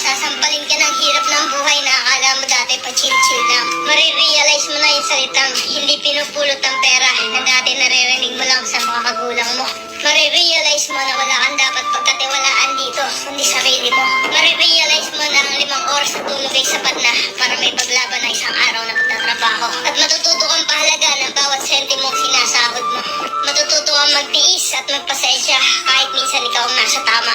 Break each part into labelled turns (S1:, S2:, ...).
S1: Sasampalin ka ng hirap ng buhay na akala mo dati pa chill-chill lang. Marirealize mo na yung salitang hindi pinupulot ang pera na dati naririnig mo lang sa mga magulang mo. Marirealize mo na wala kang dapat pagkatiwalaan dito, kundi sarili mo. Marirealize mo na ang 5 oras na tulog ay sapat na para may paglaban na isang araw na pagtatrabaho. At matututo kang pahalaga ng bawat sentimong sinasahod mo. Matututo kang magtiis at magpasensya kahit minsan ikaw ang nasa tama.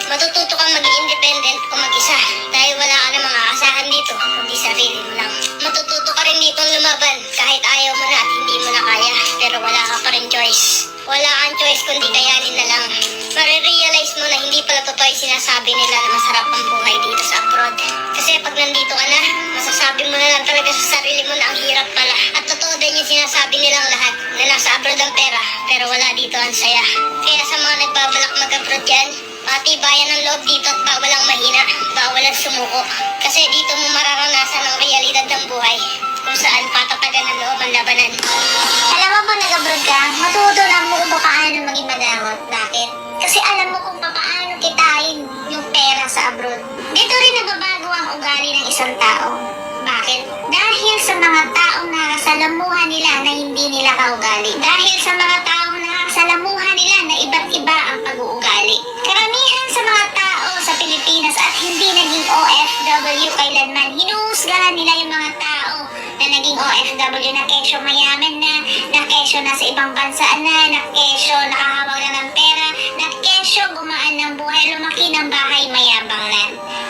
S1: Matututo kang maging independent o mag-isa dahil wala ka ng mga asahan dito, kundi sarili mo lang. Matututo ka rin ditong lumaban kahit ayaw mo na at hindi mo na kaya, pero wala ka pa rin choice. Wala kang choice kundi kayanin na lang. Marirealize mo na hindi pala totoo yung sinasabi nila na masarap ang buhay dito sa abroad. Kasi pag nandito ka na, masasabi mo na lang talaga sa sarili mo na ang hirap pala. At totoo din yung sinasabi nilang lahat na nasa abroad ang pera, pero wala dito ang saya. Kaya sa mga nagbabalak mag-abroad dyan, patibayan ng loob dito at bawal ang mahina, bawal ang sumuko. Kasi dito mo mararanasan ang realidad ng buhay kung saan patatagan ng loob ang labanan.
S2: Alam mo pag nag-abroad ka, matutunan mo kung paano maging madamot. Bakit? Kasi alam mo kung paano kitain yung pera sa abroad. Dito rin nababago ang ugali ng isang tao. Bakit? Dahil sa mga taong nakasalamuhan nila na hindi nila kaugali. Dahil sa mga taong nakasalamuhan nila na iba't iba ang pag-uugali. Karamihan sa mga tao sa Pilipinas at hindi naging OFW kailanman, hinuhusgahan nila yung mga tao na naging OFW na kesyo mayaman na kesyo nasa ibang bansa na kesyo nakahawag na ng pera, na kesyo gumaan ng buhay, lumaki ng bahay, mayabang na.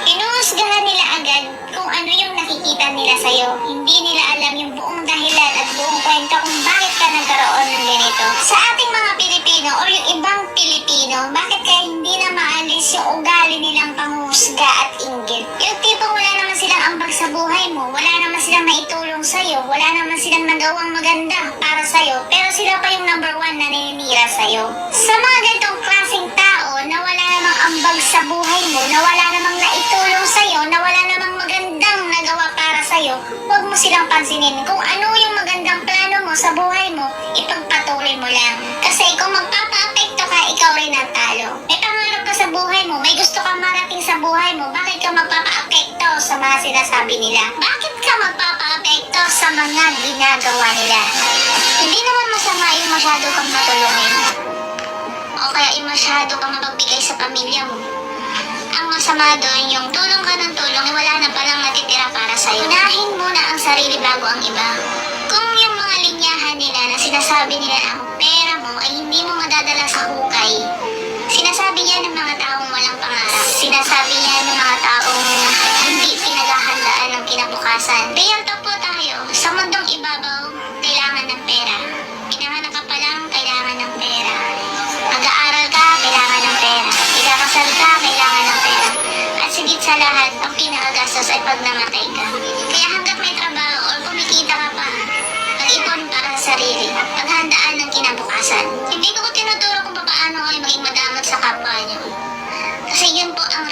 S2: Hinuhusgahan nila agad kung ano yung nakikita nila sa'yo. Hindi nila alam yung buong dahilan at buong kwento kung bakit ka nagkaroon ng ganito. Sa ating mga Pilipino o yung ibang Pilipino, bakit kaya hindi na maalis yung ugali nilang panghusga at inggit? Yung tipong wala naman silang ambag sa buhay mo, wala naman silang naitulong sa'yo, wala naman silang nagawang maganda para sa'yo, pero sila pa yung number 1 na naninira sa'yo. Sa mga ganitong klaseng tao na wala namang ambag sa buhay mo, na wala namang naitulong sa'yo, na wala namang magandang nagawa para sa'yo, huwag mo silang pansinin. Kung ano yung magandang plano mo sa buhay mo, ipagpatuloy mo lang. Kasi kung magpapa-apekto ka, ikaw rin ang talo. May pangarap ka sa buhay mo, may gusto kang marating sa buhay mo, bakit ka magpapa-apekto sa mga sinasabi nila? Bakit ka magpapa-apekto sa mga ginagawa nila? Hindi naman masama yung masyado kang matulungin. O kaya yung masyado kang mapagbigay sa pamilya mo. Ang masama doon, yung tulong ka ng tulong, wala na palang natitira para sa'yo. Unahin muna ang sarili bago ang iba. Kung yung mga linyahan nila na sinasabi nila ang pera mo ay hindi mo madadala sa hukay, sinasabi yan ng mga taong walang pangarap. Sinasabi yan ng mga taong hindi pinaghahandaan ng kinabukasan. Real talk po tayo. Sa mundong ibabaw, kailangan ng pera. Pinanganak ka pa lang, kailangan ng pera. Mag-aaral ka, kailangan ng pera. Ikakasal ka, kailangan ng pera. At sigit sa lahat, ang pinakagastos ay pag namatay ka. Kaya hanggat may trabaho o kumikita ka pa, mag-ipon para sa sarili. Paghandaan ng kinabukasan. Hindi ko tinuturo kung paano kayo maging madamot sa kapwa niyo. Kasi yun po ang